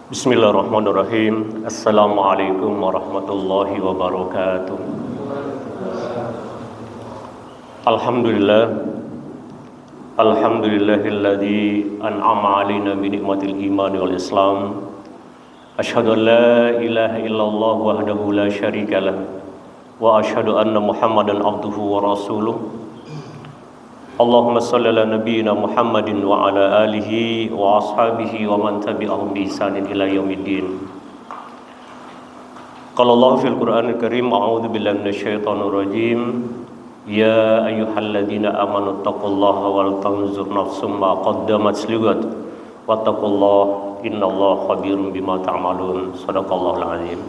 Bismillahirrahmanirrahim. Assalamualaikum warahmatullahi wabarakatuh. Alhamdulillah. Alhamdulillahilladzi an'ama 'alaina bi ni'matil iman wal islam. Asyhadu an la ilaha illallah wahdahu la syarikalah wa asyhadu anna Muhammadan abduhu wa rasuluh. Allahumma salli ala nabiyyina Muhammadin wa ala alihi wa ashabihi wa man tabi'ahum bi ihsanin ila yaumiddin. Qala Allah fil Qur'anil Karim, a'udzu billahi minasyaitonir rajim. Ya ayyuhalladzina amanu taqullaha wal tanzur nafsum ma qaddamat lighad wattaqullaha innallaha khabirum bima ta'malun. Shadaqallahul azim.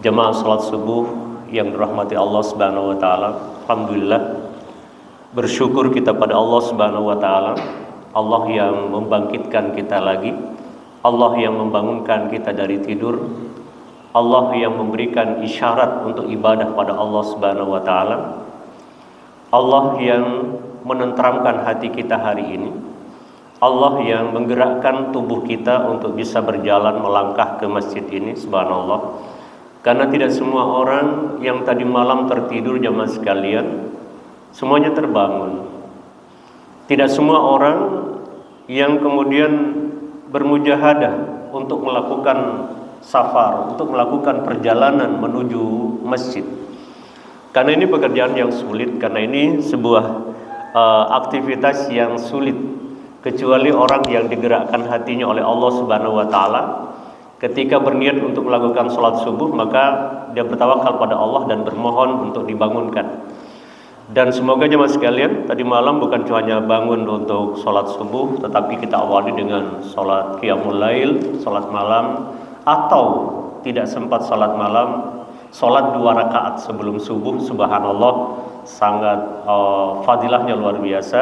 Jamaah salat subuh yang dirahmati Allah Subhanahu wa taala, alhamdulillah bersyukur kita pada Allah Subhanahu wa taala, Allah yang membangkitkan kita lagi, Allah yang membangunkan kita dari tidur, Allah yang memberikan isyarat untuk ibadah pada Allah Subhanahu wa taala, Allah yang menenteramkan hati kita hari ini, Allah yang menggerakkan tubuh kita untuk bisa berjalan melangkah ke masjid ini, subhanallah. Karena tidak semua orang yang tadi malam tertidur jamaah sekalian semuanya terbangun. Tidak semua orang yang kemudian bermujahadah untuk melakukan safar, untuk melakukan perjalanan menuju masjid. Karena ini pekerjaan yang sulit, karena ini sebuah aktivitas yang sulit. Kecuali orang yang digerakkan hatinya oleh Allah Subhanahu wa taala, ketika berniat untuk melakukan sholat subuh, maka dia bertawakal pada Allah dan bermohon untuk dibangunkan. Dan semoga jemaah sekalian, tadi malam bukan hanya bangun untuk sholat subuh, tetapi kita awali dengan sholat qiyamul lail, sholat malam, atau tidak sempat sholat malam, sholat 2 rakaat sebelum subuh. Subhanallah, sangat fadilahnya luar biasa.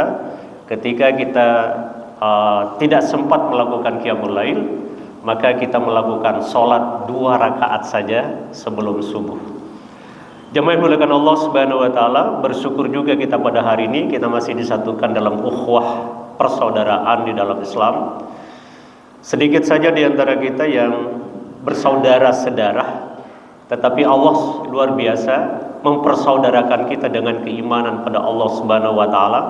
Ketika kita tidak sempat melakukan qiyamul lail, maka kita melakukan sholat 2 rakaat saja sebelum subuh. Jemaah yang dimuliakan Allah Subhanahu wa taala, bersyukur juga kita pada hari ini kita masih disatukan dalam ukhuwah persaudaraan di dalam Islam. Sedikit saja di antara kita yang bersaudara sedarah, tetapi Allah luar biasa mempersaudarakan kita dengan keimanan pada Allah Subhanahu wa taala.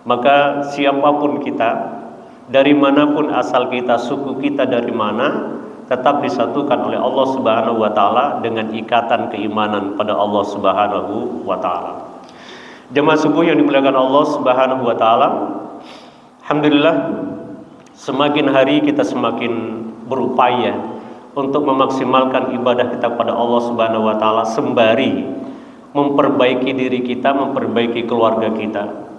Maka siapapun kita, dari manapun asal kita, suku kita dari mana, tetap disatukan oleh Allah Subhanahu wa taala dengan ikatan keimanan pada Allah Subhanahu wa taala. Jemaah subuh yang dimuliakan Allah Subhanahu wa taala, alhamdulillah semakin hari kita semakin berupaya untuk memaksimalkan ibadah kita pada Allah Subhanahu wa taala sembari memperbaiki diri kita, memperbaiki keluarga kita.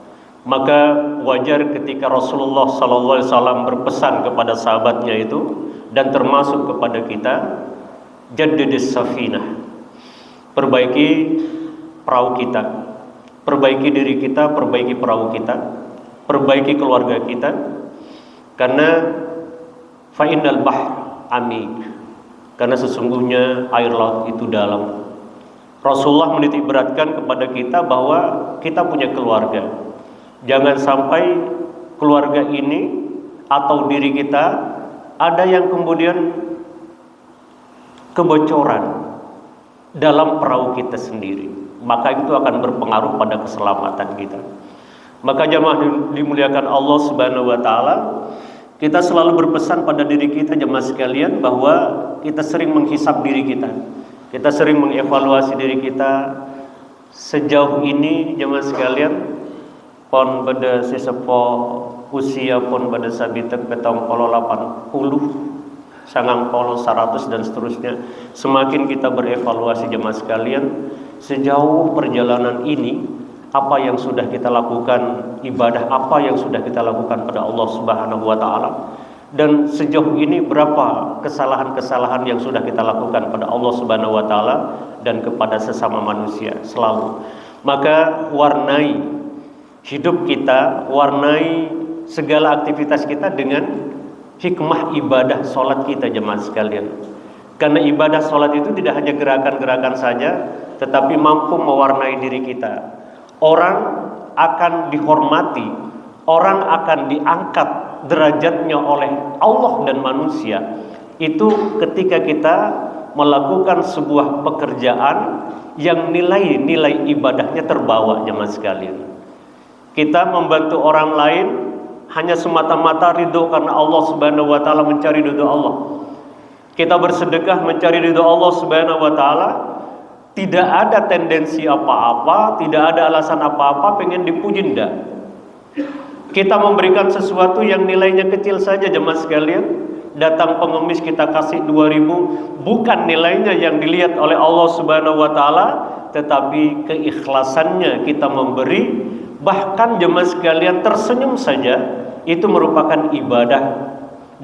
Maka wajar ketika Rasulullah sallallahu alaihi wasallam berpesan kepada sahabatnya itu, dan termasuk kepada kita, jaddidis safinah, perbaiki perahu kita, perbaiki diri kita, perbaiki perahu kita, perbaiki keluarga kita. Karena fa innal bahr amik, karena sesungguhnya air laut itu dalam. Rasulullah menitik beratkan kepada kita bahwa kita punya keluarga. Jangan sampai keluarga ini atau diri kita ada yang kemudian kebocoran dalam perahu kita sendiri, maka itu akan berpengaruh pada keselamatan kita. Maka jemaah dimuliakan Allah Subhanahu wa taala, kita selalu berpesan pada diri kita jemaah sekalian bahwa kita sering menghisap diri kita. Kita sering mengevaluasi diri kita sejauh ini jemaah sekalian, pon pada sesepo usia pun pada sabitek petong polo 80 sangang polo 100 dan seterusnya. Semakin kita berevaluasi jemaah sekalian, sejauh perjalanan ini apa yang sudah kita lakukan, ibadah apa yang sudah kita lakukan pada Allah Subhanahu wa taala, dan sejauh ini berapa kesalahan-kesalahan yang sudah kita lakukan pada Allah Subhanahu wa taala dan kepada sesama manusia selalu. Maka warnai hidup kita, warnai segala aktivitas kita dengan hikmah ibadah sholat kita jemaah sekalian. Karena ibadah sholat itu tidak hanya gerakan-gerakan saja, tetapi mampu mewarnai diri kita. Orang akan dihormati, orang akan diangkat derajatnya oleh Allah dan manusia Itu ketika kita melakukan sebuah pekerjaan yang nilai-nilai ibadahnya terbawa, jemaah sekalian. Kita membantu orang lain hanya semata-mata ridho karena Allah Subhanahu wa taala, mencari ridho Allah. Kita bersedekah mencari ridho Allah Subhanahu wa taala, tidak ada tendensi apa-apa, tidak ada alasan apa-apa pengen dipuji, enggak. Kita memberikan sesuatu yang nilainya kecil saja, jemaah sekalian. Datang pengemis kita kasih 2.000, bukan nilainya yang dilihat oleh Allah Subhanahu wa taala, tetapi keikhlasannya kita memberi. Bahkan jemaah sekalian, tersenyum saja itu merupakan ibadah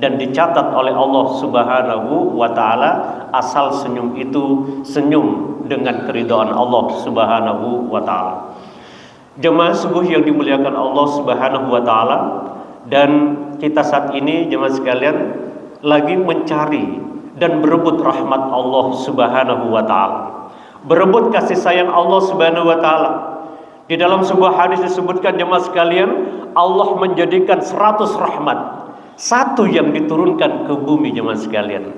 dan dicatat oleh Allah Subhanahu wa taala, asal senyum itu senyum dengan keridhaan Allah Subhanahu wa taala. Jemaah subuh yang dimuliakan Allah Subhanahu wa taala, dan kita saat ini jemaah sekalian lagi mencari dan berebut rahmat Allah Subhanahu wa taala, berebut kasih sayang Allah Subhanahu wa taala. Di dalam sebuah hadis disebutkan jemaah sekalian, Allah menjadikan 100 rahmat, satu yang diturunkan ke bumi, jemaah sekalian.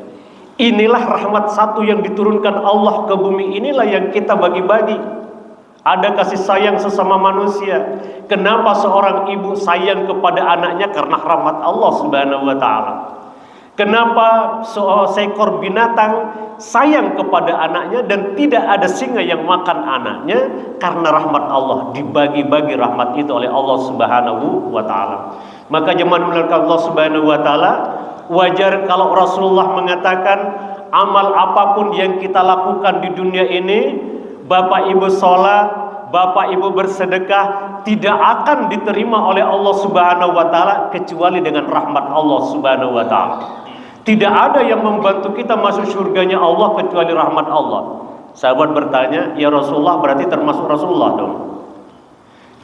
Inilah rahmat satu yang diturunkan Allah ke bumi, inilah yang kita bagi-bagi. Ada kasih sayang sesama manusia. Kenapa seorang ibu sayang kepada anaknya? Karena rahmat Allah Subhanahu wa taala. Kenapa seekor binatang sayang kepada anaknya dan tidak ada singa yang makan anaknya? Karena rahmat Allah, dibagi-bagi rahmat itu oleh Allah Subhanahu wa taala. Maka jemaah muliakan Allah Subhanahu wa taala, wajar kalau Rasulullah mengatakan amal apapun yang kita lakukan di dunia ini, Bapak Ibu sholat, Bapak Ibu bersedekah, tidak akan diterima oleh Allah Subhanahu wa taala kecuali dengan rahmat Allah Subhanahu wa taala. Tidak ada yang membantu kita masuk surganya Allah kecuali rahmat Allah. Sahabat bertanya, ya Rasulullah, berarti termasuk Rasulullah dong?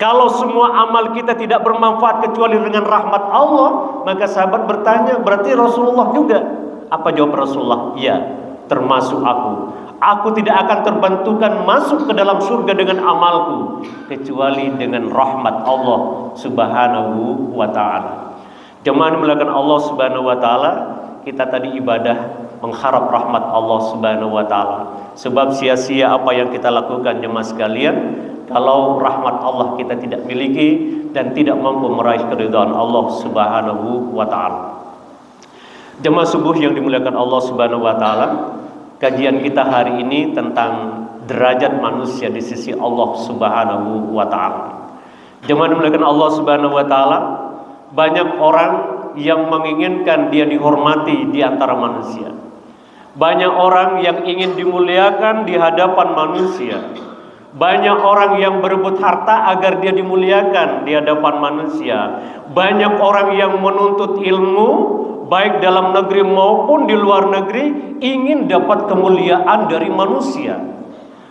Kalau semua amal kita tidak bermanfaat kecuali dengan rahmat Allah, maka sahabat bertanya, berarti Rasulullah juga? Apa jawab Rasulullah? Ya, termasuk aku. Aku tidak akan terbantukan masuk ke dalam surga dengan amalku kecuali dengan rahmat Allah Subhanahu wa taala. Jemaah dimuliakan Allah Subhanahu wa taala, kita tadi ibadah mengharap rahmat Allah Subhanahu wa taala. Sebab sia-sia apa yang kita lakukan jemaah sekalian kalau rahmat Allah kita tidak miliki dan tidak mampu meraih keridhaan Allah Subhanahu wa taala. Jemaah subuh yang dimuliakan Allah Subhanahu wa taala, kajian kita hari ini tentang derajat manusia di sisi Allah Subhanahu wa taala. Jemaah dimuliakan Allah Subhanahu wa taala, banyak orang yang menginginkan dia dihormati di antara manusia. Banyak orang yang ingin dimuliakan di hadapan manusia. Banyak orang yang berebut harta agar dia dimuliakan di hadapan manusia. Banyak orang yang menuntut ilmu baik dalam negeri maupun di luar negeri, ingin dapat kemuliaan dari manusia.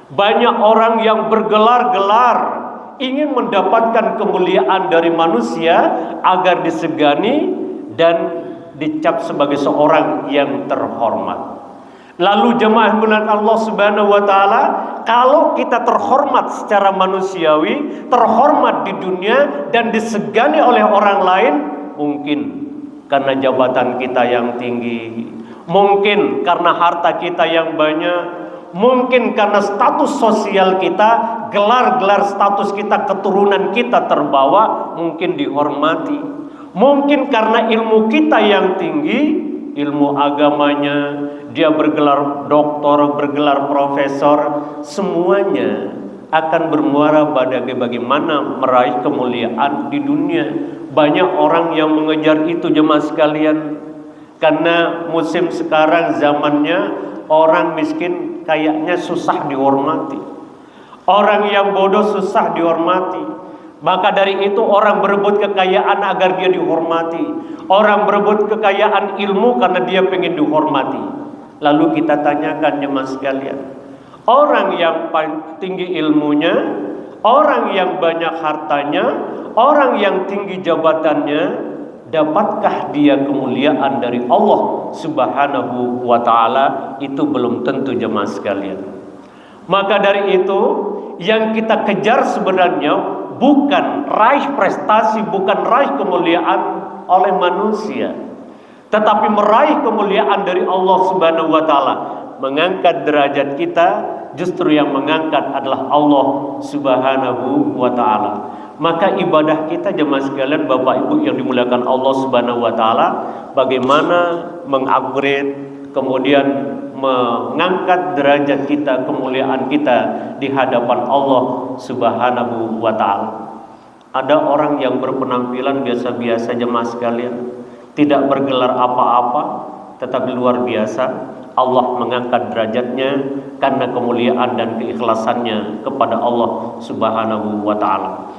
Banyak orang yang bergelar-gelar ingin mendapatkan kemuliaan dari manusia agar disegani dan dicap sebagai seorang yang terhormat. Lalu jemaah benar Allah Subhanahu wa taala, kalau kita terhormat secara manusiawi, terhormat di dunia dan disegani oleh orang lain, mungkin karena jabatan kita yang tinggi, mungkin karena harta kita yang banyak, mungkin karena status sosial kita, gelar-gelar status kita, keturunan kita terbawa, mungkin dihormati. Mungkin karena ilmu kita yang tinggi, ilmu agamanya, dia bergelar doktor, bergelar profesor, semuanya akan bermuara pada bagaimana meraih kemuliaan di dunia. Banyak orang yang mengejar itu jemaah sekalian, karena musim sekarang zamannya orang miskin kayaknya susah dihormati, orang yang bodoh susah dihormati. Maka dari itu orang berebut kekayaan agar dia dihormati, orang berebut kekayaan ilmu karena dia pengen dihormati. Lalu kita tanyakan jemaah sekalian, orang yang paling tinggi ilmunya, orang yang banyak hartanya, orang yang tinggi jabatannya, dapatkah dia kemuliaan dari Allah Subhanahu wa taala? Itu belum tentu jemaah sekalian. Maka dari itu yang kita kejar sebenarnya bukan raih prestasi, bukan raih kemuliaan oleh manusia, tetapi meraih kemuliaan dari Allah Subhanahu wa taala, mengangkat derajat kita, justru yang mengangkat adalah Allah Subhanahu wa taala. Maka ibadah kita jemaah sekalian, Bapak Ibu yang dimuliakan Allah Subhanahu wa taala, bagaimana mengupgrade, kemudian mengangkat derajat kita, kemuliaan kita di hadapan Allah Subhanahu wa taala. Ada orang yang berpenampilan biasa-biasa jemaah sekalian, tidak bergelar apa-apa, tetapi luar biasa. Allah mengangkat derajatnya karena kemuliaan dan keikhlasannya kepada Allah Subhanahu wa taala.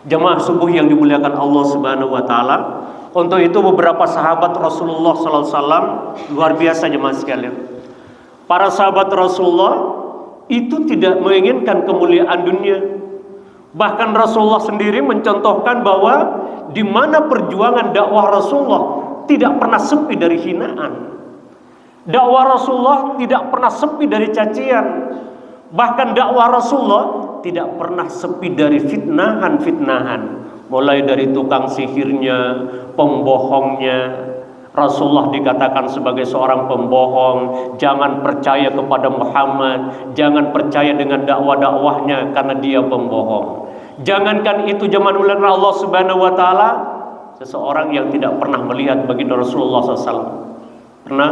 Jemaah subuh yang dimuliakan Allah Subhanahu wa taala, untuk itu beberapa sahabat Rasulullah sallallahu alaihi wasallam luar biasa jemaah sekalian. Para sahabat Rasulullah itu tidak menginginkan kemuliaan dunia. Bahkan Rasulullah sendiri mencontohkan bahwa di mana perjuangan dakwah Rasulullah tidak pernah sepi dari hinaan. Dakwah Rasulullah tidak pernah sepi dari cacian. Bahkan dakwah Rasulullah tidak pernah sepi dari fitnahan-fitnahan. Mulai dari tukang sihirnya, pembohongnya. Rasulullah dikatakan sebagai seorang pembohong. Jangan percaya kepada Muhammad, jangan percaya dengan dakwah-dakwahnya karena dia pembohong. Jangankan itu, zaman mulia Allah Subhanahu wa taala, seseorang yang tidak pernah melihat baginda Rasulullah SAW. Pernah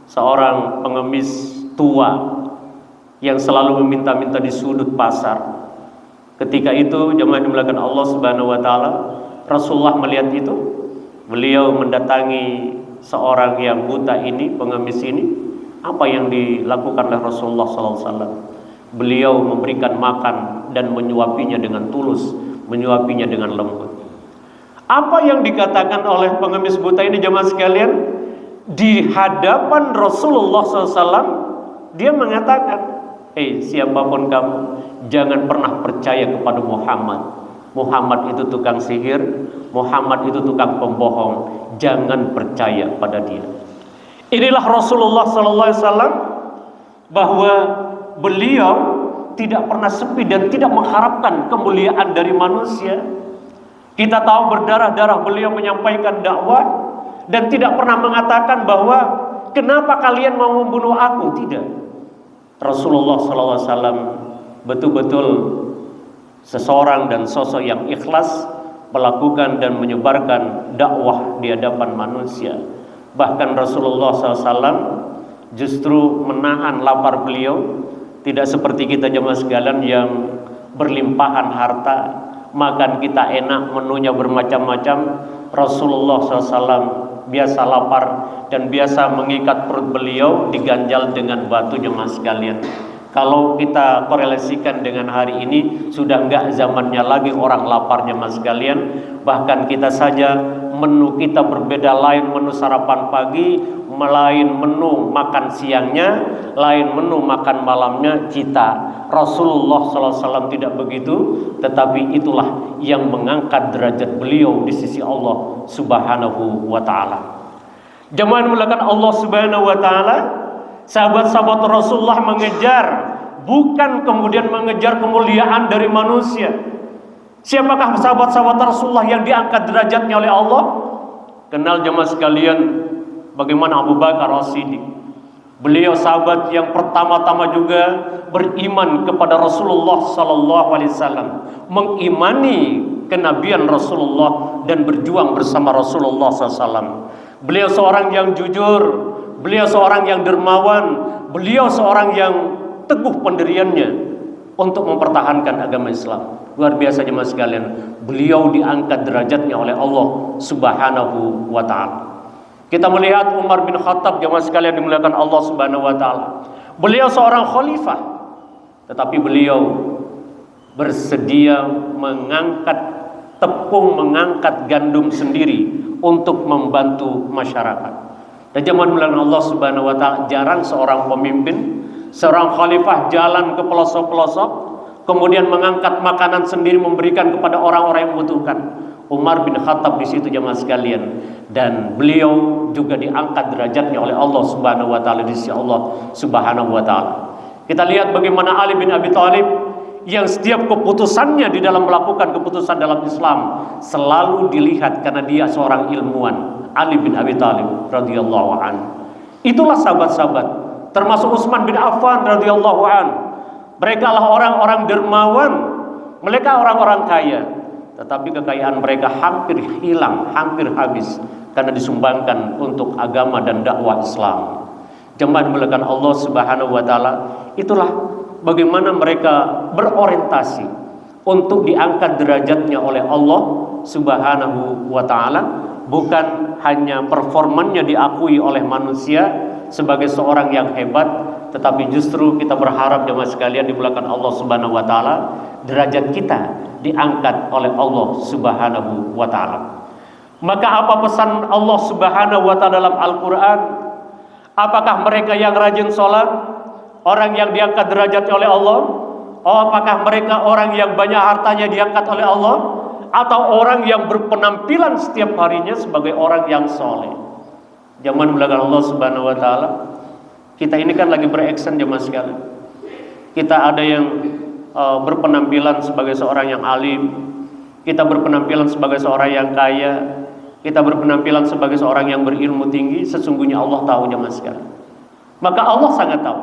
seorang pengemis tua yang selalu meminta-minta di sudut pasar. Ketika itu jemaah dimuliakan Allah Subhanahu wa taala, Rasulullah melihat itu, beliau mendatangi seorang yang buta ini, pengemis ini. Apa yang dilakukan oleh Rasulullah SAW? Beliau memberikan makan dan menyuapinya dengan tulus, menyuapinya dengan lembut. Apa yang dikatakan oleh pengemis buta ini jemaah sekalian? Di hadapan Rasulullah SAW, dia mengatakan, siapapun kamu, jangan pernah percaya kepada Muhammad. Muhammad itu tukang sihir, Muhammad itu tukang pembohong. Jangan percaya pada dia. Inilah Rasulullah SAW, bahwa beliau tidak pernah sepi dan tidak mengharapkan kemuliaan dari manusia. Kita tahu berdarah-darah beliau menyampaikan dakwah dan tidak pernah mengatakan bahwa kenapa kalian mau membunuh aku. Tidak. Rasulullah SAW betul-betul seseorang dan sosok yang ikhlas melakukan dan menyebarkan dakwah di hadapan manusia. Bahkan Rasulullah SAW justru menahan lapar beliau. Tidak seperti kita jemaah sekalian yang berlimpahan harta, makan kita enak, menunya bermacam-macam. Rasulullah SAW biasa lapar dan biasa mengikat perut beliau diganjal dengan batu jemaah sekalian. Kalau kita korelasikan dengan hari ini, sudah enggak zamannya lagi orang lapar jemaah sekalian. Bahkan kita saja menu kita berbeda, lain menu sarapan pagi, lain menu makan siangnya, lain menu makan malamnya kita. Rasulullah SAW tidak begitu, tetapi itulah yang mengangkat derajat beliau di sisi Allah Subhanahu wa taala. Jemaah dimuliakan Allah Subhanahu wa taala, sahabat-sahabat Rasulullah mengejar, bukan kemudian mengejar kemuliaan dari manusia. Siapakah sahabat-sahabat Rasulullah yang diangkat derajatnya oleh Allah? Kenal jemaah sekalian bagaimana Abu Bakar As-Siddiq. Beliau sahabat yang pertama-tama juga beriman kepada Rasulullah sallallahu alaihi wasallam, mengimani kenabian Rasulullah dan berjuang bersama Rasulullah sallallahu alaihi wasallam. Beliau seorang yang jujur, beliau seorang yang dermawan, beliau seorang yang teguh pendiriannya untuk mempertahankan agama Islam. Luar biasa jemaah sekalian, beliau diangkat derajatnya oleh Allah Subhanahu wa taala. Kita melihat Umar bin Khattab jemaah sekalian dimuliakan Allah Subhanahu wa taala. Beliau seorang khalifah, tetapi beliau bersedia mengangkat tepung, mengangkat gandum sendiri untuk membantu masyarakat. Dan jemaah dimuliakan Allah Subhanahu wa taala, jarang seorang pemimpin, seorang khalifah jalan ke pelosok-pelosok kemudian mengangkat makanan sendiri memberikan kepada orang-orang yang membutuhkan. Umar bin Khattab di situ jemaah sekalian, dan beliau juga diangkat derajatnya oleh Allah Subhanahu wa taala di sisi Allah Subhanahu wa taala. Kita lihat bagaimana Ali bin Abi Thalib yang setiap keputusannya di dalam melakukan keputusan dalam Islam selalu dilihat karena dia seorang ilmuwan, Ali bin Abi Thalib radhiyallahu an. Itulah sahabat-sahabat, termasuk Utsman bin Affan radhiyallahu an. Mereka lah orang-orang dermawan, mereka orang-orang kaya, tetapi kekayaan mereka hampir hilang, hampir habis karena disumbangkan untuk agama dan dakwah Islam. Jemaah dimuliakan Allah Subhanahu wa taala, itulah bagaimana mereka berorientasi untuk diangkat derajatnya oleh Allah Subhanahu wa taala, bukan hanya performannya diakui oleh manusia sebagai seorang yang hebat, tetapi justru kita berharap jemaah sekalian dimuliakan Allah Subhanahu wa taala, derajat kita diangkat oleh Allah Subhanahu wa taala. Maka apa pesan Allah Subhanahu wa taala dalam Al-Qur'an? Apakah mereka yang rajin sholat, orang yang diangkat derajatnya oleh Allah? Oh, apakah mereka orang yang banyak hartanya diangkat oleh Allah? Atau orang yang berpenampilan setiap harinya sebagai orang yang soleh? Zaman belakang Allah Subhanahu wa taala, kita ini kan lagi bereksen jemaah sekalian. Kita ada yang berpenampilan sebagai seorang yang alim, kita berpenampilan sebagai seorang yang kaya, kita berpenampilan sebagai seorang yang berilmu tinggi. Sesungguhnya Allah tahu jemaah sekalian. Maka Allah sangat tahu.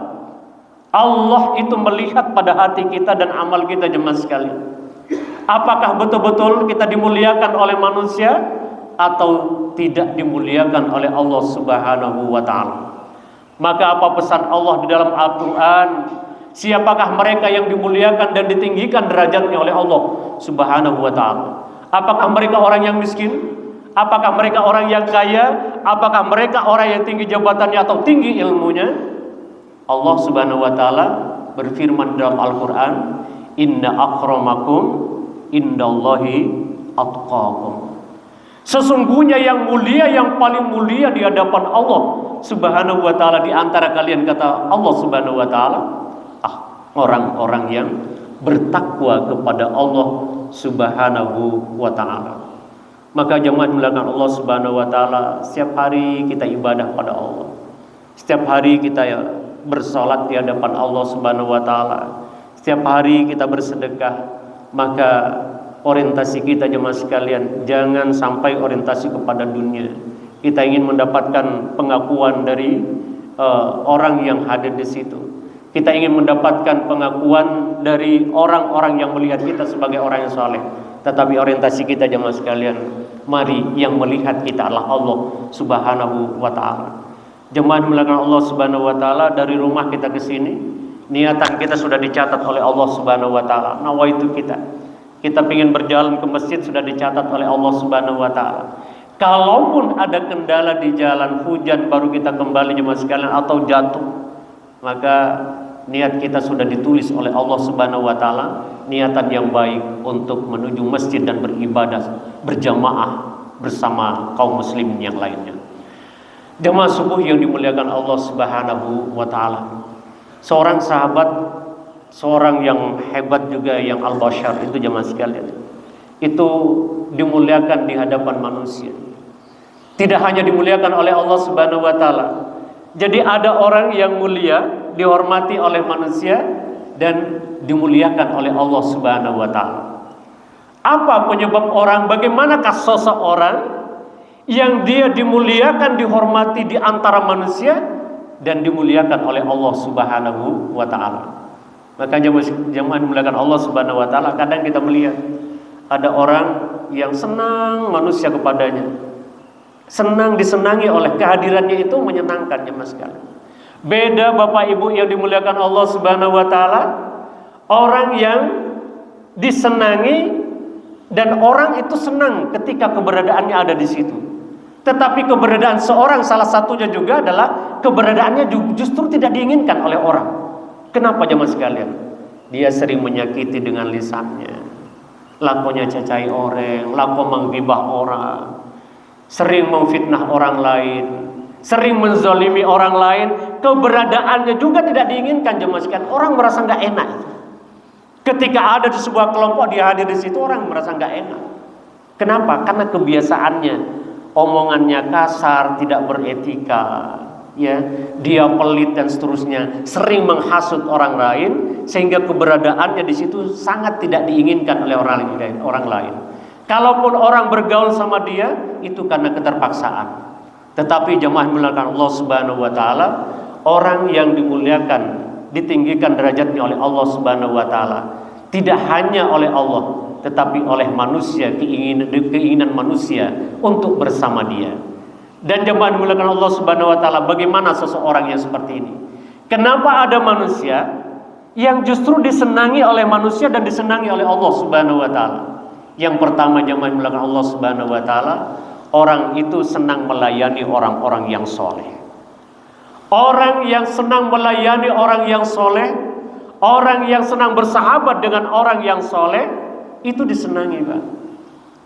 Allah itu melihat pada hati kita dan amal kita jemaah sekalian. Apakah betul-betul kita dimuliakan oleh manusia atau tidak dimuliakan oleh Allah Subhanahu wa taala? Maka apa pesan Allah di dalam Al-Qur'an? Siapakah mereka yang dimuliakan dan ditinggikan derajatnya oleh Allah Subhanahu wa taala? Apakah mereka orang yang miskin? Apakah mereka orang yang kaya? Apakah mereka orang yang tinggi jabatannya atau tinggi ilmunya? Allah Subhanahu wa taala berfirman dalam Al-Qur'an, "Inna akramakum indallahi atqakum." Sesungguhnya yang mulia, yang paling mulia di hadapan Allah Subhanahu wa taala di antara kalian, kata Allah Subhanahu wa taala, orang-orang yang bertakwa kepada Allah Subhanahu wa taala. Maka jemaah dimuliakan Allah Subhanahu wa taala, setiap hari kita ibadah pada Allah. Setiap hari kita bersalat di hadapan Allah Subhanahu wa taala. Setiap hari kita bersedekah. Maka orientasi kita jemaah sekalian jangan sampai orientasi kepada dunia. Kita ingin mendapatkan pengakuan dari orang yang hadir di situ. Kita ingin mendapatkan pengakuan dari orang-orang yang melihat kita sebagai orang yang saleh. Tetapi orientasi kita jemaah sekalian, mari yang melihat kita adalah Allah Subhanahu wa taala. Jemaah dimuliakan Allah Subhanahu wa taala, dari rumah kita ke sini, niatan kita sudah dicatat oleh Allah Subhanahu wa taala. Nawaitu kita ingin berjalan ke masjid sudah dicatat oleh Allah Subhanahu wa taala. Kalaupun ada kendala di jalan, hujan baru kita kembali jemaah sekalian atau jatuh, maka niat kita sudah ditulis oleh Allah Subhanahu wa taala, niatan yang baik untuk menuju masjid dan beribadah berjamaah bersama kaum muslimin yang lainnya. Jemaah subuh yang dimuliakan Allah Subhanahu wa taala. Seorang sahabat, seorang yang hebat juga, yang al-bashar itu jemaah sekalian, itu dimuliakan di hadapan manusia. Tidak hanya dimuliakan oleh Allah Subhanahu wa taala. Jadi ada orang yang mulia, dihormati oleh manusia dan dimuliakan oleh Allah Subhanahu wa taala. Apa penyebab orang, bagaimanakah sosok orang yang dia dimuliakan, dihormati di antara manusia dan dimuliakan oleh Allah Subhanahu wa taala? Maka jemaah dimuliakan Allah Subhanahu wa taala, kadang kita melihat ada orang yang senang manusia kepadanya, senang disenangi oleh kehadirannya, itu menyenangkan jemaah sekalian. Beda Bapak Ibu yang dimuliakan Allah Subhanahu wa taala, orang yang disenangi dan orang itu senang ketika keberadaannya ada di situ. Tetapi keberadaan seorang salah satunya juga adalah keberadaannya justru tidak diinginkan oleh orang. Kenapa jemaah sekalian? Dia sering menyakiti dengan lisannya, lakunya cacai orang, laku menggibah orang, sering memfitnah orang lain, sering menzalimi orang lain. Keberadaannya juga tidak diinginkan jemaah sekalian. Orang merasa nggak enak. Ketika ada di sebuah kelompok dia hadir di situ, orang merasa nggak enak. Kenapa? Karena kebiasaannya, omongannya kasar, tidak beretika, ya, dia pelit dan seterusnya, sering menghasut orang lain, sehingga keberadaannya di situ sangat tidak diinginkan oleh orang lain. Kalaupun orang bergaul sama dia, itu karena keterpaksaan. Tetapi jemaah dimuliakan Allah Subhanahu wa taala, orang yang dimuliakan, ditinggikan derajatnya oleh Allah Subhanahu wa taala, tidak hanya oleh Allah, tetapi oleh manusia, keinginan manusia untuk bersama dia. Dan jemaah dimuliakan Allah Subhanahu wa taala, bagaimana seseorang yang seperti ini? Kenapa ada manusia yang justru disenangi oleh manusia dan disenangi oleh Allah Subhanahu wa taala? Yang pertama, jemaah dimuliakan Allah Subhanahu wa taala, orang itu senang melayani orang-orang yang soleh. Orang yang senang melayani orang yang soleh, orang yang senang bersahabat dengan orang yang soleh, itu disenangi, Pak.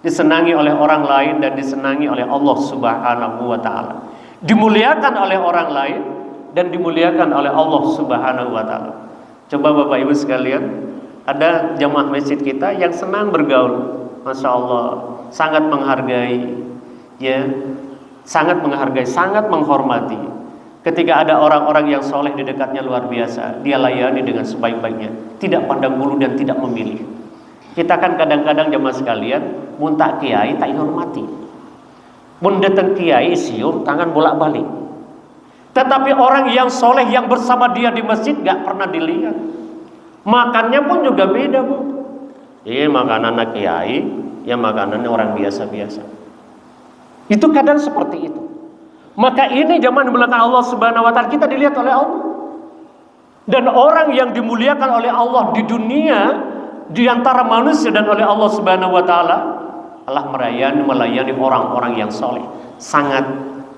Disenangi oleh orang lain dan disenangi oleh Allah Subhanahu wa taala. Dimuliakan oleh orang lain dan dimuliakan oleh Allah Subhanahu wa taala. Coba Bapak Ibu sekalian, ada jamaah masjid kita yang senang bergaul, Masya Allah, sangat menghargai, ya, sangat menghargai, sangat menghormati. Ketika ada orang-orang yang soleh di dekatnya luar biasa, dia layani dengan sebaik-baiknya, tidak pandang bulu dan tidak memilih. Kita kan kadang-kadang jamaah sekalian, muntah kiai tak dihormati, mun datang kiai siur tangan bolak-balik. Tetapi orang yang soleh yang bersama dia di masjid gak pernah dilihat. Makannya pun juga beda, Bu. Makanan anak kiai, ya makanannya orang biasa-biasa. Itu kadang seperti itu. Maka ini zaman belakang Allah Subhanahu wa taala, kita dilihat oleh Allah. Dan orang yang dimuliakan oleh Allah di dunia, di antara manusia dan oleh Allah Subhanahu wa taala, Allah melayani orang-orang yang soleh, sangat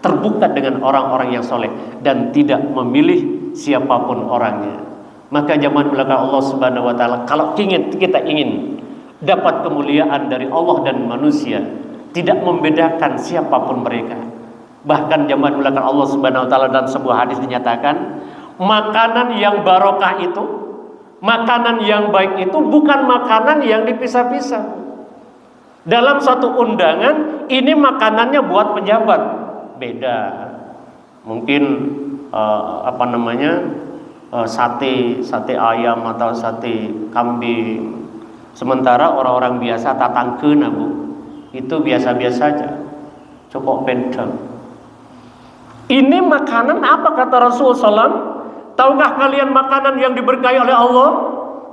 terbuka dengan orang-orang yang soleh dan tidak memilih siapapun orangnya. Maka zaman belakang Allah Subhanahu wa taala, kalau kita ingin dapat kemuliaan dari Allah dan manusia, tidak membedakan siapapun mereka. Bahkan zaman belakang Allah Subhanahu wa taala dalam sebuah hadis dinyatakan, makanan yang barokah itu, makanan yang baik itu bukan makanan yang dipisah-pisah. Dalam satu undangan, ini makanannya buat pejabat, beda. Mungkin sate ayam atau sate kambing. Sementara orang-orang biasa tatangkeun, Bu, itu biasa-biasa saja, cukup pendek. Ini makanan apa kata Rasulullah SAW? Tahukah kalian makanan yang diberkahi oleh Allah?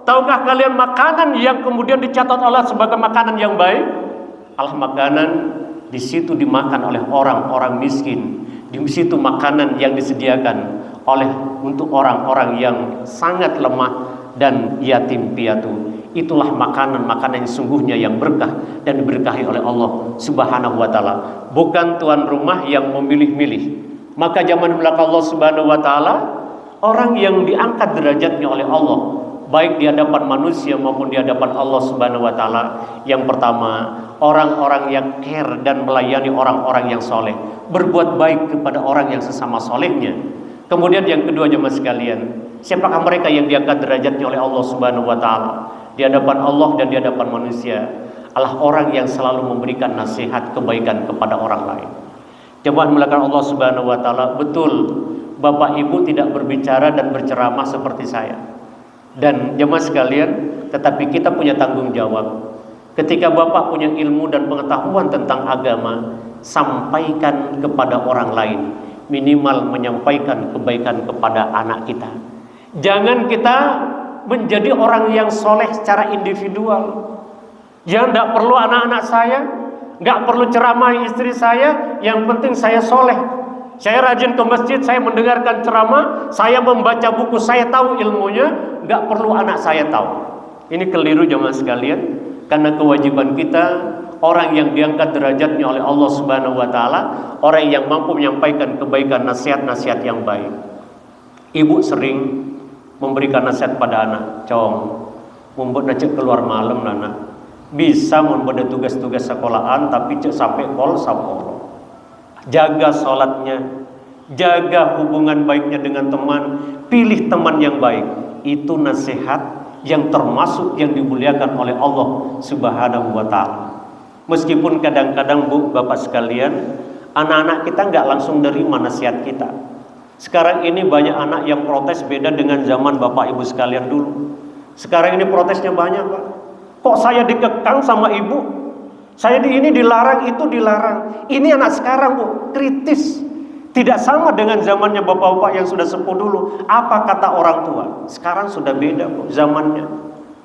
Tahukah kalian makanan yang kemudian dicatat Allah sebagai makanan yang baik? Allah, makanan di situ dimakan oleh orang-orang miskin. Di situ makanan yang disediakan untuk orang-orang yang sangat lemah dan yatim piatu. Itulah makanan-makanan yang sungguhnya yang berkah dan diberkahi oleh Allah Subhanahu wa taala. Bukan tuan rumah yang memilih-milih. Maka zaman belakang Allah Subhanahu wa taala, orang yang diangkat derajatnya oleh Allah, baik di hadapan manusia maupun di hadapan Allah Subhanahu wa taala, yang pertama, orang-orang yang care dan melayani orang-orang yang soleh, berbuat baik kepada orang yang sesama solehnya. Kemudian yang kedua jemaah sekalian, siapakah mereka yang diangkat derajatnya oleh Allah Subhanahu wa taala di hadapan Allah dan di hadapan manusia? Adalah orang yang selalu memberikan nasihat kebaikan kepada orang lain. Coba melakukan Allah Subhanahu wa taala, betul Bapak Ibu tidak berbicara dan berceramah seperti saya dan jemaah sekalian, tetapi kita punya tanggung jawab. Ketika Bapak punya ilmu dan pengetahuan tentang agama, sampaikan kepada orang lain, minimal menyampaikan kebaikan kepada anak kita. Jangan kita menjadi orang yang soleh secara individual. Jangan, tidak perlu anak-anak saya, nggak perlu ceramah istri saya, yang penting saya soleh. Saya rajin ke masjid, saya mendengarkan ceramah, saya membaca buku, saya tahu ilmunya, nggak perlu anak saya tahu. Ini keliru jemaah sekalian, karena kewajiban kita, orang yang diangkat derajatnya oleh Allah Subhanahu wa taala, orang yang mampu menyampaikan kebaikan, nasihat-nasihat yang baik. Ibu sering memberikan nasihat pada anak, "Cong, membuat nacik keluar malam anak. Bisa membuat tugas-tugas sekolahan tapi cek sampai kol saporo. Jaga sholatnya, jaga hubungan baiknya dengan teman, pilih teman yang baik." Itu nasihat yang termasuk yang dimuliakan oleh Allah Subhanahu wa taala. Meskipun kadang-kadang Bu, Bapak sekalian, anak-anak kita nggak langsung nerima nasihat kita. Sekarang ini banyak anak yang protes beda dengan zaman bapak ibu sekalian dulu. Sekarang ini protesnya banyak, Pak. Kok saya dikekang sama ibu? Saya ini dilarang, itu dilarang. Ini anak sekarang, Bu, kritis. Tidak sama dengan zamannya bapak-bapak yang sudah sepuh dulu. Apa kata orang tua? Sekarang sudah beda, Bu, zamannya.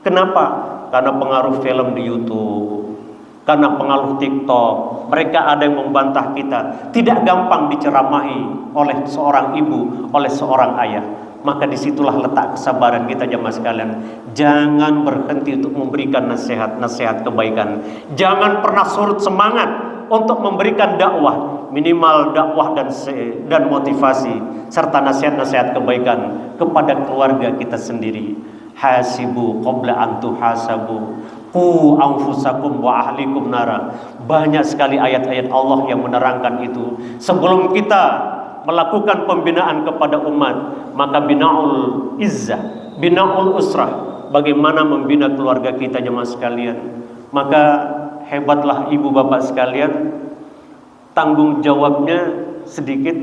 Kenapa? Karena pengaruh film di YouTube, karena pengaruh TikTok. Mereka ada yang membantah kita. Tidak gampang diceramahi oleh seorang ibu, oleh seorang ayah. Maka disitulah letak kesabaran kita jemaah sekalian. Jangan berhenti untuk memberikan nasihat-nasihat kebaikan. Jangan pernah surut semangat untuk memberikan dakwah, minimal dakwah dan motivasi serta nasihat-nasihat kebaikan kepada keluarga kita sendiri. Hasibu qabla an tuhasabu. Qu anfusakum wa ahlikum nara. Banyak sekali ayat-ayat Allah yang menerangkan itu. Sebelum kita melakukan pembinaan kepada umat, maka binaul izzah, binaul usrah, bagaimana membina keluarga kita jemaah sekalian. Maka hebatlah ibu bapak sekalian, tanggung jawabnya sedikit.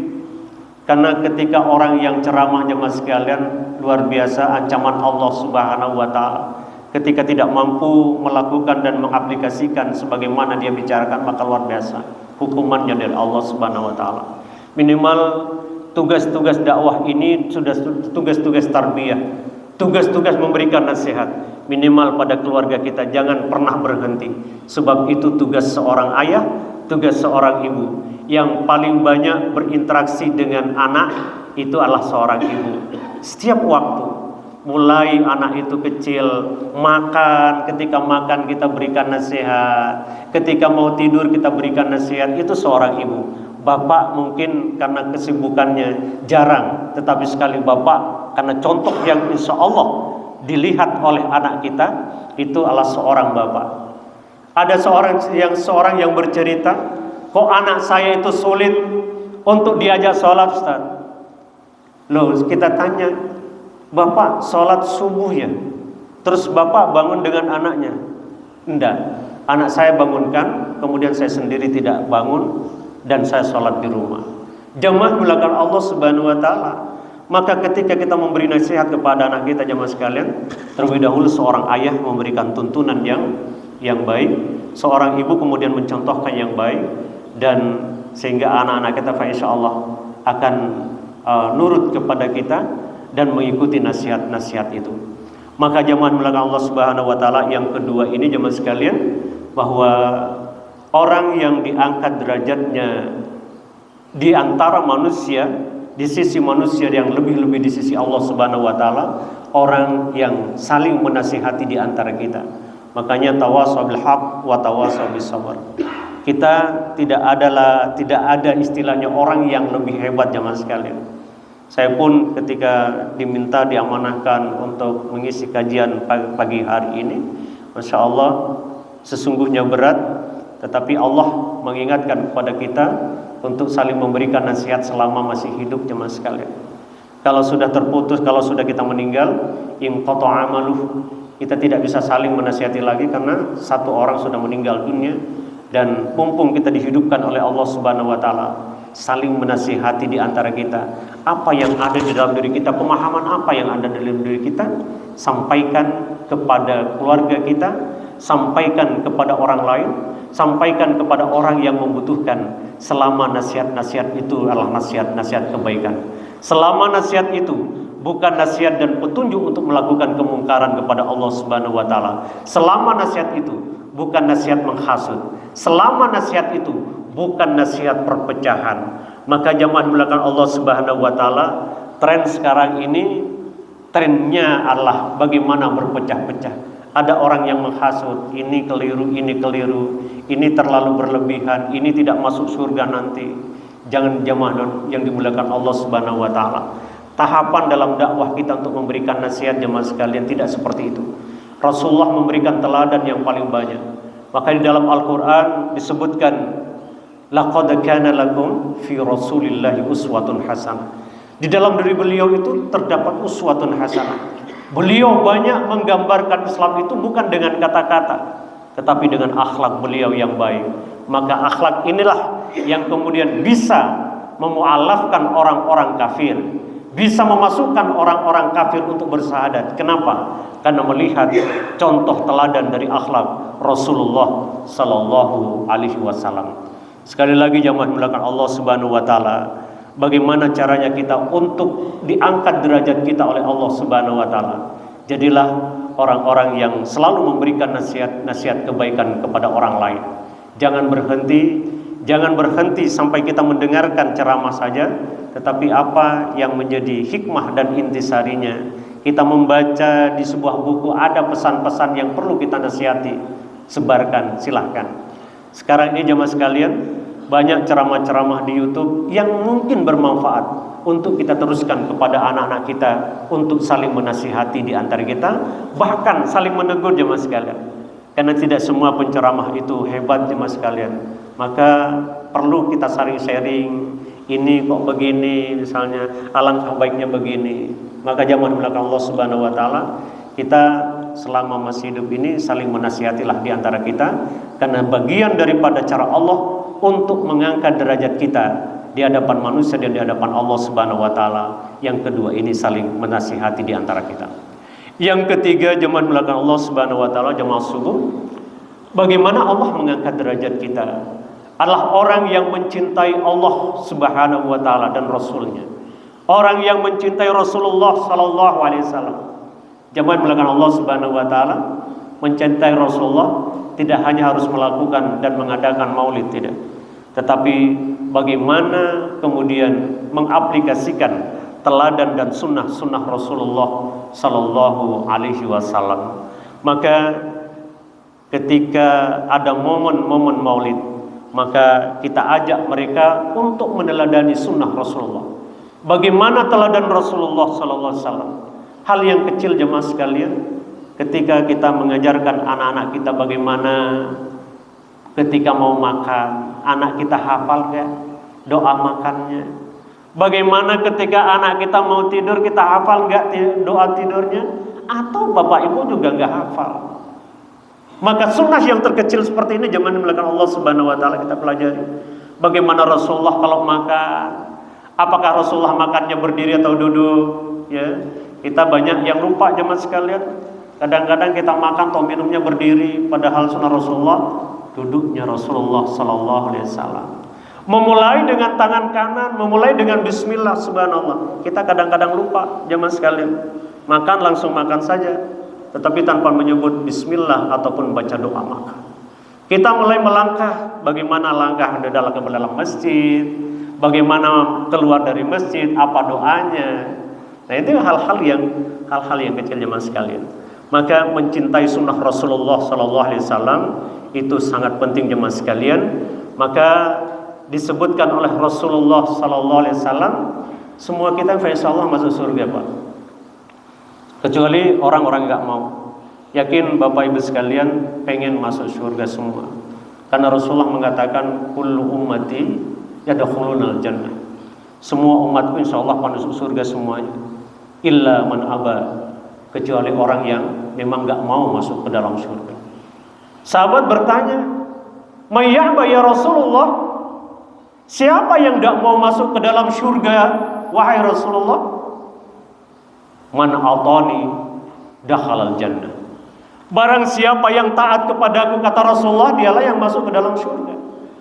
Karena ketika orang yang ceramah jemaah sekalian, luar biasa ancaman Allah Subhanahu wa taala. Ketika tidak mampu melakukan dan mengaplikasikan sebagaimana dia bicarakan, maka luar biasa hukumannya dari Allah Subhanahu wa taala. Minimal tugas-tugas dakwah ini sudah tugas-tugas tarbiyah, tugas-tugas memberikan nasihat. Minimal pada keluarga kita jangan pernah berhenti. Sebab itu tugas seorang ayah, tugas seorang ibu. Yang paling banyak berinteraksi dengan anak itu adalah seorang ibu. Setiap waktu, mulai anak itu kecil, makan, ketika makan kita berikan nasihat, ketika mau tidur kita berikan nasihat, itu seorang ibu. Bapak mungkin karena kesibukannya jarang, tetapi sekali bapak karena contoh yang insya Allah dilihat oleh anak kita, itu adalah seorang bapak. Ada seorang yang bercerita, kok anak saya itu sulit untuk diajak sholat, Ustaz? Loh, kita tanya, Bapak sholat subuh ya? Terus Bapak bangun dengan anaknya? Enggak, anak saya bangunkan, kemudian saya sendiri tidak bangun, dan saya sholat di rumah. Jemaah melakukan Allah Subhanahu wa taala. Maka ketika kita memberi nasihat kepada anak kita jemaah sekalian, terlebih dahulu seorang ayah memberikan tuntunan yang baik, seorang ibu kemudian mencontohkan yang baik, dan sehingga anak-anak kita insyaallah akan nurut kepada kita dan mengikuti nasihat-nasihat itu. Maka jemaah melakukan Allah Subhanahu wa taala yang kedua ini jemaah sekalian, bahwa orang yang diangkat derajatnya di antara manusia, di sisi manusia yang lebih-lebih di sisi Allah Subhanahu wa taala, orang yang saling menasihati di antara kita. Makanya tawasau bil haq wa tawasau bis sabr. Kita tidak ada istilahnya orang yang lebih hebat jemaah sekalian. Saya pun ketika diminta diamanahkan untuk mengisi kajian pagi hari ini, Masya Allah sesungguhnya berat, tetapi Allah mengingatkan kepada kita untuk saling memberikan nasihat selama masih hidup jemaah sekalian. Kalau sudah terputus, kalau sudah kita meninggal, inqata'a amaluh, kita tidak bisa saling menasihati lagi karena satu orang sudah meninggal dunia. Dan mumpung kita dihidupkan oleh Allah Subhanahu wa taala, saling menasihati di antara kita. Apa yang ada di dalam diri kita, pemahaman apa yang ada di dalam diri kita, sampaikan kepada keluarga kita, sampaikan kepada orang lain, sampaikan kepada orang yang membutuhkan. Selama nasihat-nasihat itu adalah nasihat-nasihat kebaikan, selama nasihat itu bukan nasihat dan petunjuk untuk melakukan kemungkaran kepada Allah Subhanahu wa taala, selama nasihat itu bukan nasihat menghasut, selama nasihat itu bukan nasihat perpecahan, maka jamaah melakukan Allah Subhanahu wa taala. Tren sekarang ini trennya adalah bagaimana berpecah-pecah. Ada orang yang menghasut, ini keliru, ini terlalu berlebihan, ini tidak masuk surga nanti. Jangan jamaah yang dimuliakan Allah Subhanahu wa taala. Tahapan dalam dakwah kita untuk memberikan nasihat jemaah sekalian tidak seperti itu. Rasulullah memberikan teladan yang paling banyak. Maka di dalam Al-Qur'an disebutkan, laqad kana lakum fi Rasulillahi uswatun hasanah. Di dalam diri beliau itu terdapat uswatun hasanah. Beliau banyak menggambarkan Islam itu bukan dengan kata-kata, tetapi dengan akhlak beliau yang baik. Maka akhlak inilah yang kemudian bisa memualafkan orang-orang kafir, bisa memasukkan orang-orang kafir untuk bersyahadat. Kenapa? Karena melihat contoh teladan dari akhlak Rasulullah sallallahu alaihi wasallam. Sekali lagi jamaah mulakan Allah Subhanahu wa taala, bagaimana caranya kita untuk diangkat derajat kita oleh Allah Subhanahu wa taala? Jadilah orang-orang yang selalu memberikan nasihat kebaikan kepada orang lain. Jangan berhenti sampai kita mendengarkan ceramah saja, tetapi apa yang menjadi hikmah dan intisarinya. Kita membaca di sebuah buku ada pesan-pesan yang perlu kita nasihati, sebarkan, silahkan. Sekarang ini jemaah sekalian, banyak ceramah-ceramah di YouTube yang mungkin bermanfaat untuk kita teruskan kepada anak-anak kita, untuk saling menasihati di antara kita, bahkan saling menegur jemaah sekalian. Karena tidak semua penceramah itu hebat jemaah sekalian. Maka perlu kita saling sharing, ini kok begini misalnya, alangkah baiknya begini. Maka jamaah dimulakan Allah Subhanahu wa taala, kita selama masih hidup ini saling menasihatilah di antara kita, karena bagian daripada cara Allah untuk mengangkat derajat kita di hadapan manusia dan di hadapan Allah Subhanahu wa taala. Yang kedua ini saling menasihati di antara kita. Yang ketiga jemaah dimulakan Allah Subhanahu wa taala, jemaah subuh, bagaimana Allah mengangkat derajat kita adalah orang yang mencintai Allah Subhanahu wa taala dan Rasulnya, orang yang mencintai Rasulullah sallallahu alaihi wasallam. Jemaah dimulakan Allah Subhanahu wa taala, mencintai Rasulullah tidak hanya harus melakukan dan mengadakan maulid, tidak, tetapi bagaimana kemudian mengaplikasikan teladan dan sunnah-sunnah Rasulullah sallallahu alaihi wasallam. Maka ketika ada momen-momen maulid, maka kita ajak mereka untuk meneladani sunnah Rasulullah. Bagaimana teladan Rasulullah sallallahu alaihi wasallam? Hal yang kecil jemaah sekalian, ketika kita mengajarkan anak-anak kita bagaimana ketika mau makan, anak kita hafal gak doa makannya? Bagaimana ketika anak kita mau tidur, kita hafal gak doa tidurnya? Atau bapak ibu juga gak hafal? Maka sunnah yang terkecil seperti ini jemaah dimulakan Allah Subhanahu wa taala kita pelajari. Bagaimana Rasulullah kalau makan? Apakah Rasulullah makannya berdiri atau duduk? Ya, kita banyak yang lupa jemaah sekalian. Kadang-kadang kita makan atau minumnya berdiri, padahal sunnah Rasulullah duduknya Rasulullah sallallahu alaihi wasallam. Memulai dengan tangan kanan, memulai dengan bismillah, subhanallah. Kita kadang-kadang lupa jemaah sekalian. Makan langsung makan saja, tetapi tanpa menyebut bismillah ataupun baca doa makan. Kita mulai melangkah, bagaimana langkah ke dalam masjid, bagaimana keluar dari masjid, apa doanya. Nah, itu hal-hal yang kecil jemaah sekalian. Maka mencintai sunnah Rasulullah sallallahu alaihi wasallam itu sangat penting jemaah sekalian. Maka disebutkan oleh Rasulullah sallallahu alaihi wasallam, semua kita insyaallah masuk surga, Pak. Kecuali orang-orang enggak mau. Yakin Bapak Ibu sekalian pengen masuk surga semua. Karena Rasulullah mengatakan kullu ummati yadkhulunal jannah. Semua umatku insyaallah masuk surga semuanya. Illa man aba, kecuali orang yang memang enggak mau masuk ke dalam surga. Sahabat bertanya, "Mayyaba ya Rasulullah?" Siapa yang tidak mau masuk ke dalam surga, wahai Rasulullah? Man atani dakhalal jannah. Barang siapa yang taat kepadaku, kata Rasulullah, dialah yang masuk ke dalam surga.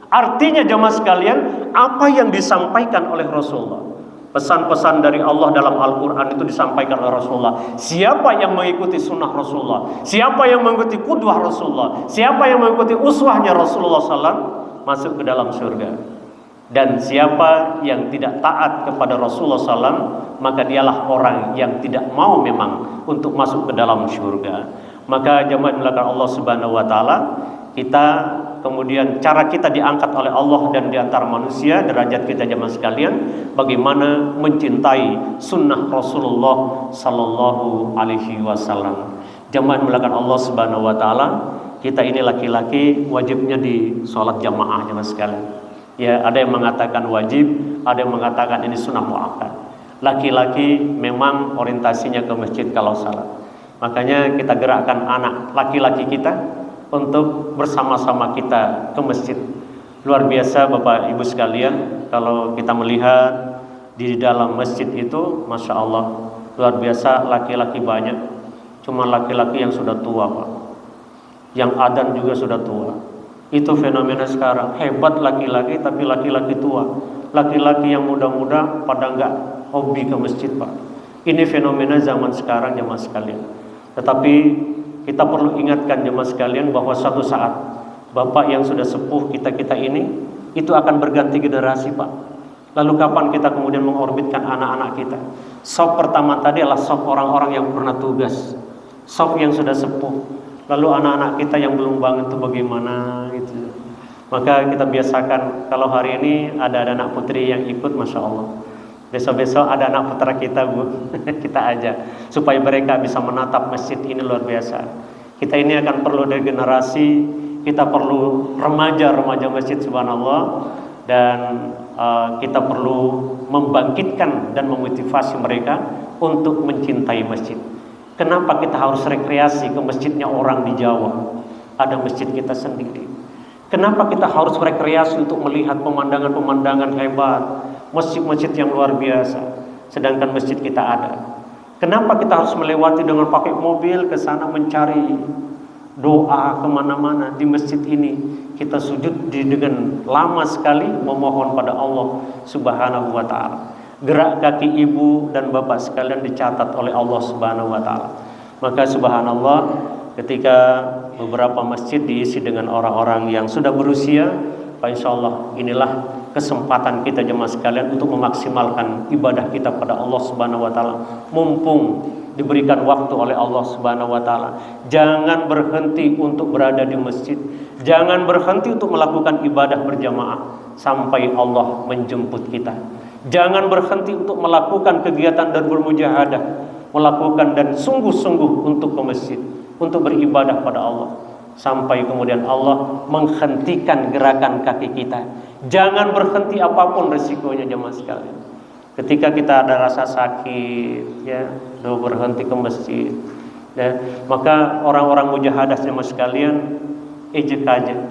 Artinya jemaah sekalian, apa yang disampaikan oleh Rasulullah, pesan-pesan dari Allah dalam Al-Quran itu disampaikan oleh Rasulullah. Siapa yang mengikuti sunnah Rasulullah, siapa yang mengikuti qudwah Rasulullah, siapa yang mengikuti uswahnya Rasulullah SAW, masuk ke dalam surga. Dan siapa yang tidak taat kepada Rasulullah SAW, maka dialah orang yang tidak mau memang untuk masuk ke dalam surga. Maka jemaah dimulakan Allah Subhanahu wa taala, kita kemudian cara kita diangkat oleh Allah dan diantara manusia, derajat kita jemaah sekalian, bagaimana mencintai sunnah Rasulullah sallallahu alaihi wasallam. Jemaah dimulakan Allah Subhanahu wa taala, kita ini laki-laki wajibnya di sholat jamaah jemaah sekalian. Ya, ada yang mengatakan wajib, ada yang mengatakan ini sunnah muakkad. Laki-laki memang orientasinya ke masjid kalau salat. Makanya kita gerakkan anak laki-laki kita untuk bersama-sama kita ke masjid. Luar biasa Bapak Ibu sekalian, kalau kita melihat di dalam masjid itu, Masya Allah, luar biasa, laki-laki banyak. Cuma laki-laki yang sudah tua, Pak. Yang adzan juga sudah tua. Itu fenomena sekarang. Hebat laki-laki, tapi laki-laki tua. Laki-laki yang muda-muda pada enggak hobi ke masjid, Pak. Ini fenomena zaman sekarang, jemaah sekalian. Tetapi kita perlu ingatkan jemaah sekalian bahwa suatu saat bapak yang sudah sepuh kita ini itu akan berganti generasi, Pak. Lalu kapan kita kemudian mengorbitkan anak-anak kita? Sop pertama tadi adalah sop orang-orang yang pernah tugas, sop yang sudah sepuh. Lalu anak-anak kita yang belum bangun itu bagaimana gitu. Maka kita biasakan, kalau hari ini ada anak putri yang ikut, Masya Allah, besok-besok ada anak putra kita, Bu. Kita ajak supaya mereka bisa menatap masjid ini, luar biasa. Kita ini akan perlu degenerasi, kita perlu remaja-remaja masjid, subhanallah. Dan kita perlu membangkitkan dan memotivasi mereka untuk mencintai masjid. Kenapa kita harus rekreasi ke masjidnya orang di Jawa? Ada masjid kita sendiri. Kenapa kita harus rekreasi untuk melihat pemandangan-pemandangan hebat, masjid-masjid yang luar biasa, sedangkan masjid kita ada? Kenapa kita harus melewati dengan pakai mobil ke sana mencari doa kemana-mana? Di masjid ini kita sujud dengan lama sekali memohon pada Allah Subhanahu wa ta'ala. Gerak kaki ibu dan bapak sekalian dicatat oleh Allah Subhanahu wa ta'ala. Maka subhanallah, ketika beberapa masjid diisi dengan orang-orang yang sudah berusia, insya Allah inilah kesempatan kita jemaah sekalian untuk memaksimalkan ibadah kita pada Allah Subhanahu wa ta'ala. Mumpung diberikan waktu oleh Allah Subhanahu wa ta'ala, jangan berhenti untuk berada di masjid, jangan berhenti untuk melakukan ibadah berjamaah sampai Allah menjemput kita. Jangan berhenti untuk melakukan kegiatan dan bermujahadah, melakukan dan sungguh-sungguh untuk ke masjid, untuk beribadah pada Allah, sampai kemudian Allah menghentikan gerakan kaki kita. Jangan berhenti apapun resikonya jemaah sekalian. Ketika kita ada rasa sakit, ya, berhenti ke masjid. Ya, maka orang-orang mujahadah jemaah sekalian, ejek aja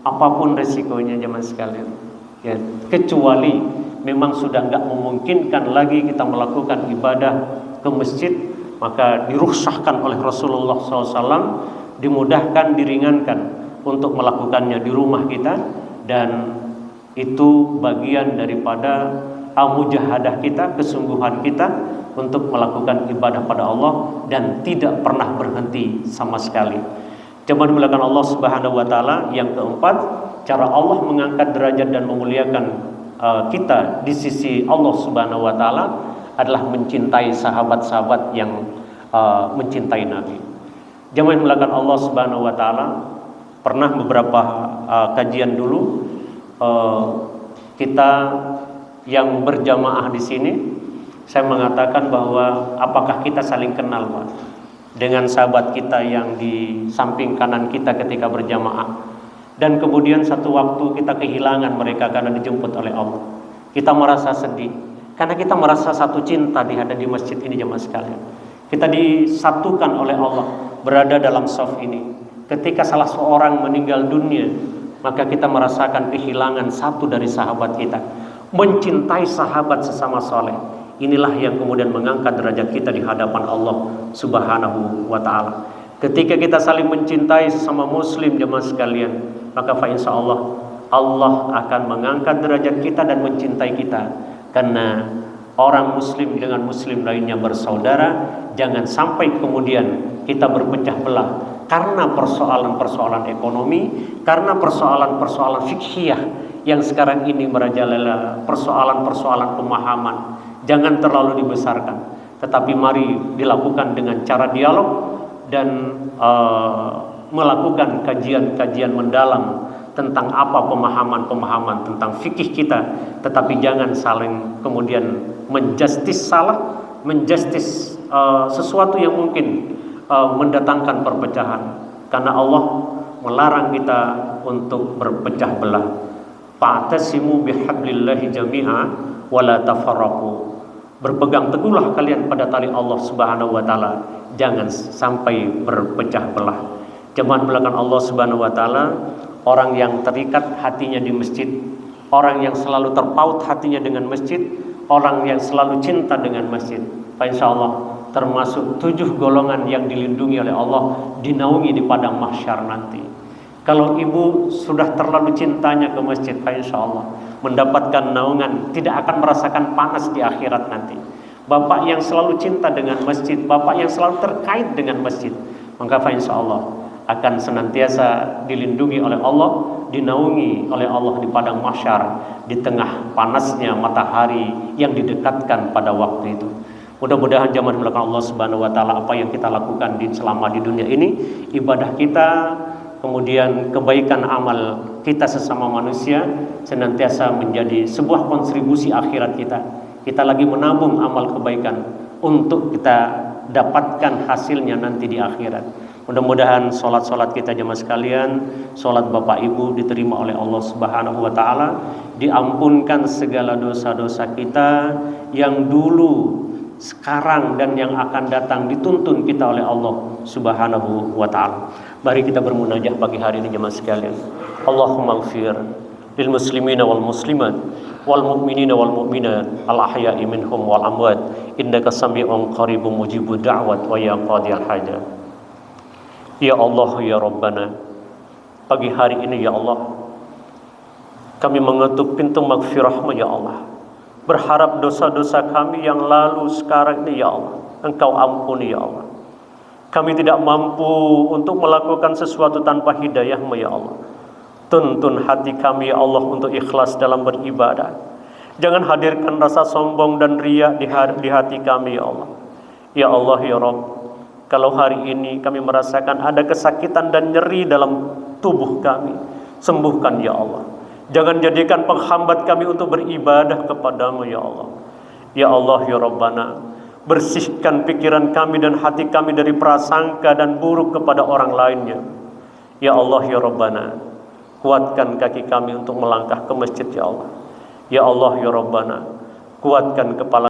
apapun resikonya jemaah sekalian. Ya, kecuali memang sudah enggak memungkinkan lagi kita melakukan ibadah ke masjid, maka dirukhsahkan oleh Rasulullah SAW, dimudahkan, diringankan untuk melakukannya di rumah kita, dan itu bagian daripada mujahadah kita, kesungguhan kita untuk melakukan ibadah pada Allah dan tidak pernah berhenti sama sekali. Coba dimulakan Allah Subhanahu wa ta'ala. Yang keempat, cara Allah mengangkat derajat dan memuliakan kita di sisi Allah Subhanahu wa ta'ala adalah mencintai sahabat-sahabat yang mencintai Nabi. Jemaah yang dimulakan Allah Subhanahu wa ta'ala, pernah beberapa kajian dulu kita yang berjamaah di sini, saya mengatakan bahwa apakah kita saling kenal, Pak, dengan sahabat kita yang di samping kanan kita ketika berjamaah, dan kemudian satu waktu kita kehilangan mereka karena dijemput oleh Allah. Kita merasa sedih karena kita merasa satu cinta di masjid ini jemaah sekalian. Kita disatukan oleh Allah berada dalam shaf ini. Ketika salah seorang meninggal dunia, maka kita merasakan kehilangan satu dari sahabat kita. Mencintai sahabat sesama soleh, inilah yang kemudian mengangkat derajat kita di hadapan Allah Subhanahu wa ta'ala. Ketika kita saling mencintai sesama muslim jemaah sekalian, maka insya Allah Allah akan mengangkat derajat kita dan mencintai kita. Karena orang muslim dengan muslim lainnya bersaudara. Jangan sampai kemudian kita berpecah belah karena persoalan-persoalan ekonomi, karena persoalan-persoalan fikhiyah yang sekarang ini merajalela, persoalan-persoalan pemahaman. Jangan terlalu dibesarkan, tetapi mari dilakukan dengan cara dialog dan melakukan kajian-kajian mendalam tentang apa pemahaman-pemahaman tentang fikih kita, tetapi jangan saling kemudian menjustis salah, menjustis sesuatu yang mungkin mendatangkan perpecahan, karena Allah melarang kita untuk berpecah belah. Fa'tasimu bihablillahi jami'a wa la tafarraqu. Berpegang teguhlah kalian pada tali Allah Subhanahu wa ta'ala, jangan sampai berpecah belah. Jemaah belakang Allah Subhanahu wa ta'ala, orang yang terikat hatinya di masjid orang yang selalu terpaut hatinya dengan masjid, orang yang selalu cinta dengan masjid. Insya Allah termasuk 7 golongan yang dilindungi oleh Allah, dinaungi di padang mahsyar nanti. Kalau ibu sudah terlalu cintanya ke masjid, insya Allah mendapatkan naungan, tidak akan merasakan panas di akhirat nanti. Bapak yang selalu cinta dengan masjid, bapak yang selalu terkait dengan masjid, maka insya Allah akan senantiasa dilindungi oleh Allah, dinaungi oleh Allah di padang mahsyar, di tengah panasnya matahari yang didekatkan pada waktu itu. Mudah-mudahan jamaah dimulakan Allah Subhanahu wa taala, apa yang kita lakukan selama di dunia ini, ibadah kita, kemudian kebaikan amal kita sesama manusia, senantiasa menjadi sebuah kontribusi akhirat kita. Kita lagi menabung amal kebaikan untuk kita dapatkan hasilnya nanti di akhirat. Mudah-mudahan sholat-sholat kita jemaah sekalian, sholat bapak ibu diterima oleh Allah Subhanahu wa taala, diampunkan segala dosa-dosa kita yang dulu, sekarang, dan yang akan datang, dituntun kita oleh Allah Subhanahu wa taala. Mari kita bermunajah pagi hari ini jemaah sekalian. Allahumma ighfir lil muslimina wal muslimat wal mu'minina wal mu'minat al ahya'i minhum wal amwat innaka sami'un qaribun mujibud da'wat wa ya qadiyal hajat. Ya Allah ya Rabbana, pagi hari ini ya Allah kami mengetuk pintu maghfirah-Mu ya Allah, berharap dosa-dosa kami yang lalu sekarang ini ya Allah Engkau ampuni ya Allah. Kami tidak mampu untuk melakukan sesuatu tanpa hidayah-Mu ya Allah. Tuntun hati kami ya Allah untuk ikhlas dalam beribadah. Jangan hadirkan rasa sombong dan riya di hati kami ya Allah. Ya Allah ya Rabb, kalau hari ini kami merasakan ada kesakitan dan nyeri dalam tubuh kami, sembuhkan ya Allah. Jangan jadikan penghambat kami untuk beribadah kepadamu ya Allah. Ya Allah ya Rabbana, bersihkan pikiran kami dan hati kami dari prasangka dan buruk kepada orang lainnya. Ya Allah ya Rabbana, kuatkan kaki kami untuk melangkah ke masjid ya Allah. Ya Allah ya Rabbana, kuatkan kepala